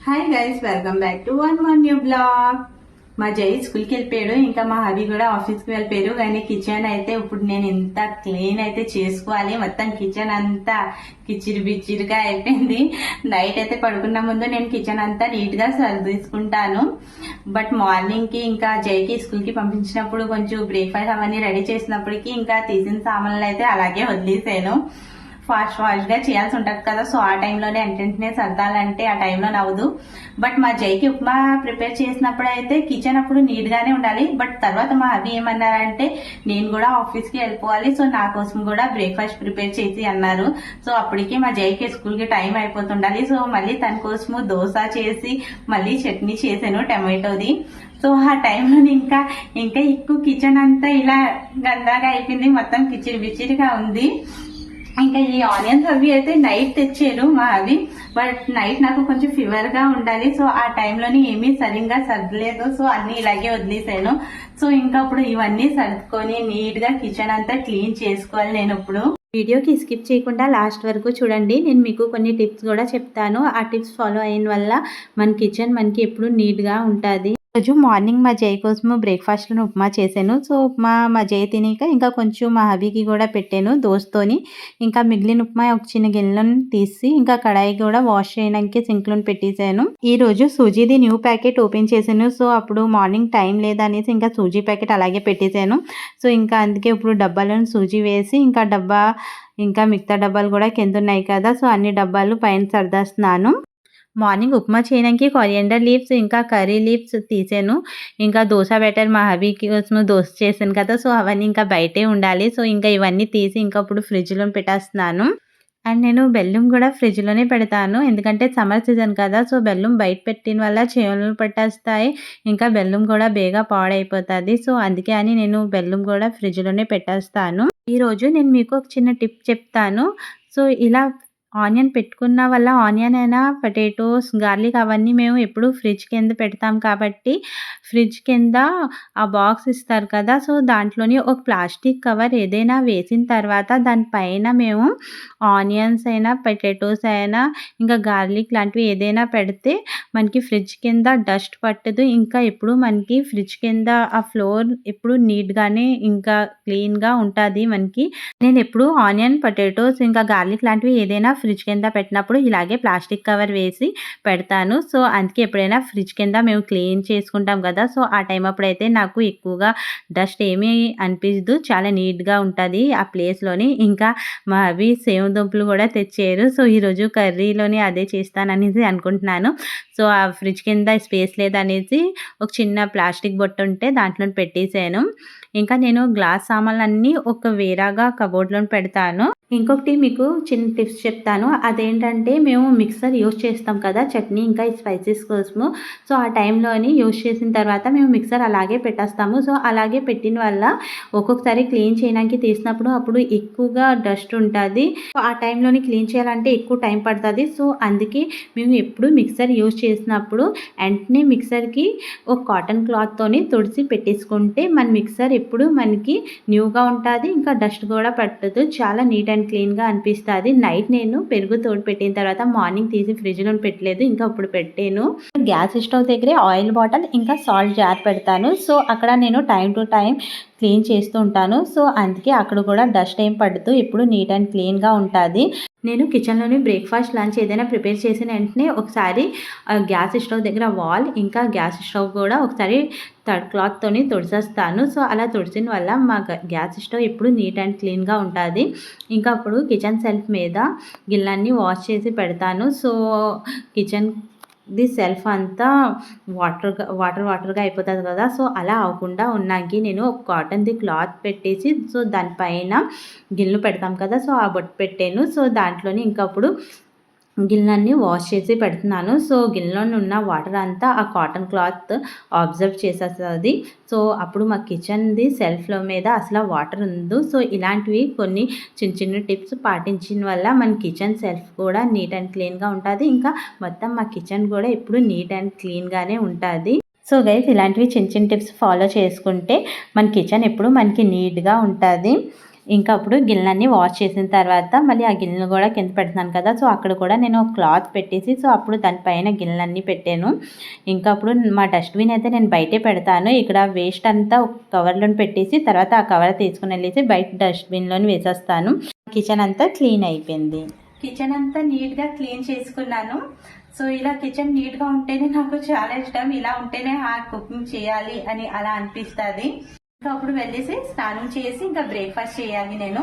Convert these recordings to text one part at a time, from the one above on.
Hi guys, welcome back to one more new blog. మా జై స్కూల్కి వెళ్ళిపోయాడు, ఇంకా మా హబీ కూడా ఆఫీస్కి వెళ్ళిపోయారు. కానీ కిచెన్ అయితే ఇప్పుడు నేను ఇంత క్లీన్ అయితే చేసుకోవాలి. మొత్తం కిచెన్ అంతా కిచిరి బిచ్చిరిగా అయిపోయింది. నైట్ అయితే పడుకున్న ముందు నేను కిచెన్ అంతా నీట్ గా సర్దేసుకుంటాను. బట్ మార్నింగ్ కి ఇంకా జైకి స్కూల్ కి పంపించినప్పుడు కొంచెం బ్రేక్ఫాస్ట్ అవన్నీ రెడీ చేసినప్పటికీ ఇంకా తీసిన సామాన్లు అయితే అలాగే వదిలేసాను. ఫాస్ట్ గా చేయాల్సి ఉంటుంది కదా, సో ఆ టైంలోనే వెంటనే సర్దాలంటే ఆ టైంలో నవ్వదు. బట్ మా జైకి ఉప్మా ప్రిపేర్ చేసినప్పుడు అయితే కిచెన్ అప్పుడు నీట్ గానే ఉండాలి. బట్ తర్వాత మా అవి ఏమన్నారంటే నేను కూడా ఆఫీస్ కి వెళ్ళిపోవాలి, సో నా కోసం కూడా బ్రేక్ఫాస్ట్ ప్రిపేర్ చేసి అన్నారు. సో అప్పటికి మా జైకి స్కూల్ కి టైం అయిపోతుండాలి. సో మళ్ళీ తన కోసము దోశ చేసి మళ్ళీ చట్నీ చేశాను టమాటోది. సో ఆ టైంలో ఇంకా ఎక్కువ కిచెన్ అంతా ఇలా గందాగా అయిపోయింది, మొత్తం కిచిరి బిచిరిగా ఉంది. ఇంకా ఈ ఆనియన్స్ అవి అయితే నైట్ తెచ్చారు మా అవి. బట్ నైట్ నాకు కొంచెం ఫీవర్ గా ఉండాలి, సో ఆ టైంలోని ఏమీ సరిగ్గా సర్దలేదు. సో అన్ని ఇలాగే వదిలేసాను. సో ఇంకా ఇప్పుడు ఇవన్నీ సర్దుకొని నీట్ గా కిచెన్ అంతా క్లీన్ చేసుకోవాలి నేను ఇప్పుడు. వీడియోకి స్కిప్ చేయకుండా లాస్ట్ వరకు చూడండి. నేను మీకు కొన్ని టిప్స్ కూడా చెప్తాను. ఆ టిప్స్ ఫాలో అయిన వల్ల మన కిచెన్ మనకి ఎప్పుడు నీట్ గా ఉంటుంది. రోజు మార్నింగ్ మా జై కోసము బ్రేక్ఫాస్ట్లో ఉప్మా చేశాను. సో ఉప్మా మా జై తినాక ఇంకా కొంచెం మా హబీకి కూడా పెట్టాను దోస్తోని. ఇంకా మిగిలిన ఉప్మా ఒక చిన్న గిన్నెలను తీసి ఇంకా కడాయి కూడా వాష్ చేయడానికి సింక్లో పెట్టేశాను. ఈ రోజు సూజీది న్యూ ప్యాకెట్ ఓపెన్ చేశాను. సో అప్పుడు మార్నింగ్ టైం లేదనేసి ఇంకా సూజీ ప్యాకెట్ అలాగే పెట్టేశాను. సో ఇంకా అందుకే ఇప్పుడు డబ్బాలను సూజీ వేసి ఇంకా ఇంకా మిగతా డబ్బాలు కూడా కింద ఉన్నాయి కదా, సో అన్ని డబ్బాలు పైన సర్దేస్తున్నాను. మార్నింగ్ ఉప్మా చేయడానికి కొరియండర్ లీవ్స్ ఇంకా కర్రీ లీవ్స్ తీసాను. ఇంకా దోశ బ్యాటర్ మా హబీకి కోసం దోశ చేశాను కదా, సో అవన్నీ ఇంకా బయటే ఉండాలి. సో ఇంకా ఇవన్నీ తీసి ఇంకా ఇప్పుడు ఫ్రిడ్జ్లో పెట్టేస్తున్నాను. అండ్ నేను బెల్లం కూడా ఫ్రిడ్జ్లోనే పెడతాను, ఎందుకంటే సమ్మర్ సీజన్ కదా, సో బెల్లం బయట పెట్టిన వల్ల చెవులు పట్టేస్తాయి, ఇంకా బెల్లం కూడా బేగా పాడైపోతుంది. సో అందుకే అని నేను బెల్లం కూడా ఫ్రిడ్జ్లోనే పెట్టేస్తాను. ఈరోజు నేను మీకు ఒక చిన్న టిప్ చెప్తాను. సో ఇలా ఆనియన్ పెట్టుకున్న వల్ల ఆనియన్ అయినా పొటాటోస్ గార్లిక్ అవన్నీ మేము ఎప్పుడు ఫ్రిడ్జ్ కింద పెడతాం కాబట్టి ఫ్రిడ్జ్ కింద ఆ బాక్స్ ఇస్తారు కదా, సో దాంట్లోని ఒక ప్లాస్టిక్ కవర్ ఏదైనా వేసిన తర్వాత దానిపైన మేము ఆనియన్స్ అయినా పొటాటోస్ అయినా ఇంకా గార్లిక్ లాంటివి ఏదైనా పెడితే మనకి ఫ్రిడ్జ్ కింద డస్ట్ పట్టదు. ఇంకా ఎప్పుడు మనకి ఫ్రిడ్జ్ కింద ఆ ఫ్లోర్ ఎప్పుడు నీట్గానే ఇంకా క్లీన్గా ఉంటుంది మనకి. నేను ఎప్పుడు ఆనియన్ పొటాటోస్ ఇంకా గార్లిక్ లాంటివి ఏదైనా ఫ్రిడ్జ్ కింద పెట్టినప్పుడు ఇలాగే ప్లాస్టిక్ కవర్ వేసి పెడతాను. సో అందుకే ఎప్పుడైనా ఫ్రిడ్జ్ కింద మేము క్లీన్ చేసుకుంటాం కదా, సో ఆ టైం అప్పుడైతే నాకు ఎక్కువగా డస్ట్ ఏమీ అనిపించదు, చాలా నీట్గా ఉంటుంది ఆ ప్లేస్లోని. ఇంకా మా అవి సేవ దుంపలు కూడా తెచ్చారు. సో ఈరోజు కర్రీలోని అదే చేస్తాననేసి అనుకుంటున్నాను. సో ఆ ఫ్రిడ్జ్ కింద స్పేస్ లేదనేసి ఒక చిన్న ప్లాస్టిక్ బొట్టు ఉంటే దాంట్లో పెట్టేశాను. ఇంకా నేను గ్లాస్ సామాన్లన్నీ ఒక వేరేగా కబోర్డ్లో పెడతాను. ఇంకొకటి మీకు చిన్న టిప్స్ చెప్తాను. అదేంటంటే మేము మిక్సర్ యూజ్ చేస్తాం కదా చట్నీ ఇంకా ఈ స్పైసెస్ కోసము. సో ఆ టైంలోని యూజ్ చేసిన తర్వాత మేము మిక్సర్ అలాగే పెట్టేస్తాము. సో అలాగే పెట్టిన వల్ల ఒక్కొక్కసారి క్లీన్ చేయడానికి తీసినప్పుడు అప్పుడు ఎక్కువగా డస్ట్ ఉంటుంది. సో ఆ టైంలోని క్లీన్ చేయాలంటే ఎక్కువ టైం పడుతుంది. సో అందుకే మేము ఎప్పుడు మిక్సర్ యూజ్ చేసినప్పుడు వెంటనే మిక్సర్కి ఒక కాటన్ క్లాత్తోని తుడిచి పెట్టేసుకుంటే మన మిక్సర్ ఎప్పుడు మనకి న్యూగా ఉంటుంది, ఇంకా డస్ట్ కూడా పట్టదు, చాలా నీట్ అండ్ క్లీన్గా అనిపిస్తుంది. నైట్ నేను పెరుగు తోడు పెట్టిన తర్వాత మార్నింగ్ తీసి ఫ్రిడ్జ్లో పెట్టలేదు, ఇంకా ఇప్పుడు పెట్టాను. గ్యాస్ స్టవ్ దగ్గరే ఆయిల్ బాటిల్ ఇంకా సాల్ట్ జార్ పెడతాను. సో అక్కడ నేను టైం టు టైం క్లీన్ చేస్తూ ఉంటాను. సో అందుకే అక్కడ కూడా డస్ట్ ఏం పడదు, ఎప్పుడు నీట్ అండ్ క్లీన్గా ఉంటుంది. నేను కిచెన్లోని బ్రేక్ఫాస్ట్ లంచ్ ఏదైనా ప్రిపేర్ చేసిన వెంటనే ఒకసారి గ్యాస్ స్టవ్ దగ్గర వాల్ ఇంకా గ్యాస్ స్టవ్ కూడా ఒకసారి క్లాత్తోని తుడిచేస్తాను. సో అలా తుడిచిన వల్ల మా గ్యాస్ స్టవ్ ఎప్పుడు నీట్ అండ్ క్లీన్గా ఉంటుంది. ఇంకా అప్పుడు కిచెన్ సెల్ఫ్ మీద గిన్నెలన్నీ వాష్ చేసి పెడతాను. సో కిచెన్ సెల్ఫ్ అంతా వాటర్గా అయిపోతుంది కదా, సో అలా అవ్వకుండా ఉన్నాకి నేను ఒక కాటన్ది క్లాత్ పెట్టేసి సో దానిపైన గిన్నెలు పెడతాం కదా, సో ఆ బొట్టు పెట్టాను. సో దాంట్లోని ఇంకా అప్పుడు గిన్నెలన్నీ వాష్ చేసి పెడుతున్నాను. సో గిన్నెలో ఉన్న వాటర్ అంతా ఆ కాటన్ క్లాత్ అబ్జర్వ్ చేసేస్తుంది. సో అప్పుడు మా కిచెన్ది సెల్ఫ్లో మీద అసలు వాటర్ ఉంది. సో ఇలాంటివి కొన్ని చిన్న చిన్న టిప్స్ పాటించిన వల్ల మన కిచెన్ సెల్ఫ్ కూడా నీట్ అండ్ క్లీన్గా ఉంటుంది. ఇంకా మొత్తం మా కిచెన్ కూడా ఎప్పుడు నీట్ అండ్ క్లీన్గానే ఉంటుంది. సో గైస్, ఇలాంటివి చిన్న చిన్న టిప్స్ ఫాలో చేసుకుంటే మన కిచెన్ ఎప్పుడు మనకి నీట్గా ఉంటుంది. ఇంకా అప్పుడు గిన్నెలన్నీ వాష్ చేసిన తర్వాత మళ్ళీ ఆ గిన్నెలు కూడా కింద పెడుతున్నాను కదా, సో అక్కడ కూడా నేను క్లాత్ పెట్టేసి సో అప్పుడు దానిపైన గిన్నెలన్నీ పెట్టాను. ఇంకా అప్పుడు మా డస్ట్బిన్ అయితే నేను బయటే పెడతాను. ఇక్కడ వేస్ట్ అంతా కవర్లో పెట్టేసి తర్వాత ఆ కవర్ తీసుకుని వెళ్ళేసి బయట డస్ట్బిన్లోని వేసేస్తాను. కిచెన్ అంతా క్లీన్ అయిపోయింది. కిచెన్ అంతా నీట్గా క్లీన్ చేసుకున్నాను. సో ఇలా కిచెన్ నీట్గా ఉంటేనే నాకు చాలా ఇష్టం. ఇలా ఉంటేనే కుకింగ్ చేయాలి అని అలా అనిపిస్తుంది. ఇంకా అప్పుడు వెళ్ళేసి స్నానం చేసి ఇంకా బ్రేక్ఫాస్ట్ చేయాలి నేను.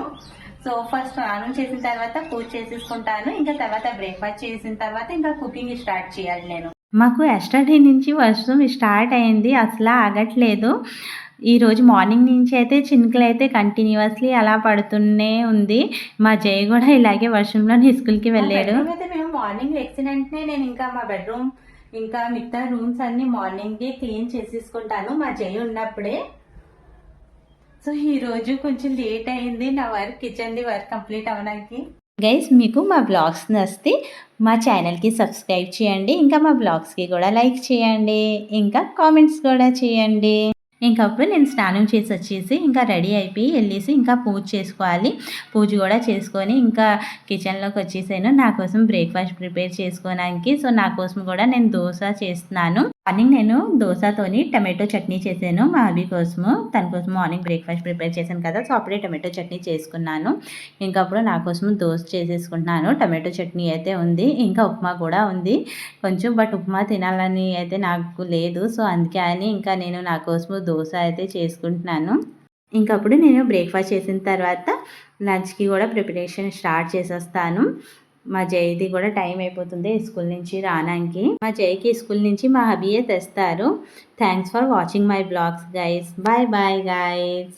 సో ఫస్ట్ స్నానం చేసిన తర్వాత పూజ చేసేసుకుంటాను. ఇంకా తర్వాత బ్రేక్ఫాస్ట్ చేసిన తర్వాత ఇంకా కుకింగ్ స్టార్ట్ చేయాలి నేను. మాకు ఎస్టర్డే నుంచి వర్షం స్టార్ట్ అయింది, అసలు ఆగట్లేదు. ఈరోజు మార్నింగ్ నుంచి అయితే చినుకులు అయితే కంటిన్యూస్లీ అలా పడుతూనే ఉంది. మా జయ కూడా ఇలాగే వర్షంలో స్కూల్కి వెళ్ళాడు. అయితే మేము మార్నింగ్ లెక్సిన వెంటనే నేను ఇంకా మా బెడ్రూమ్ ఇంకా మిగతా రూమ్స్ అన్ని మార్నింగే క్లీన్ చేసేసుకుంటాను మా జయ ఉన్నప్పుడే. సో ఈరోజు కొంచెం లేట్ అయింది నా కిచెన్ది వర్క్ కంప్లీట్ అవ్వడానికి. గైస్ మీకు మా బ్లాగ్స్ నచ్చితే మా ఛానల్కి సబ్స్క్రైబ్ చేయండి, ఇంకా మా బ్లాగ్స్కి కూడా లైక్ చేయండి, ఇంకా కామెంట్స్ కూడా చేయండి. ఇంకప్పుడు నేను స్నానం చేసి వచ్చేసి ఇంకా రెడీ అయిపోయి వెళ్ళేసి ఇంకా పూజ చేసుకోవాలి. పూజ కూడా చేసుకొని ఇంకా కిచెన్లోకి వచ్చేసాను నా కోసం బ్రేక్ఫాస్ట్ ప్రిపేర్ చేసుకోవడానికి. సో నా కోసం కూడా నేను దోశ చేస్తున్నాను. మార్నింగ్ నేను దోశతోని టమాటో చట్నీ చేశాను మా హబీ కోసము. తన కోసం మార్నింగ్ బ్రేక్ఫాస్ట్ ప్రిపేర్ చేశాను కదా, సో అప్పుడే టమాటో చట్నీ చేసుకున్నాను. ఇంకా అప్పుడు నా కోసం దోశ చేసేసుకుంటున్నాను. టమాటో చట్నీ అయితే ఉంది, ఇంకా ఉప్మా కూడా ఉంది కొంచెం, బట్ ఉప్మా తినాలని అయితే నాకు లేదు. సో అందుకే అని ఇంకా నేను నా కోసము దోశ అయితే చేసుకుంటున్నాను. ఇంకప్పుడు నేను బ్రేక్ఫాస్ట్ చేసిన తర్వాత లంచ్కి కూడా ప్రిపరేషన్ స్టార్ట్ చేసేస్తాను. మా జైది కూడా టైం అయిపోతుంది స్కూల్ నుంచి రావడానికి. మా జైకి స్కూల్ నుంచి మా హబీయే తెస్తారు. Thanks for watching my blogs guys. Bye bye guys.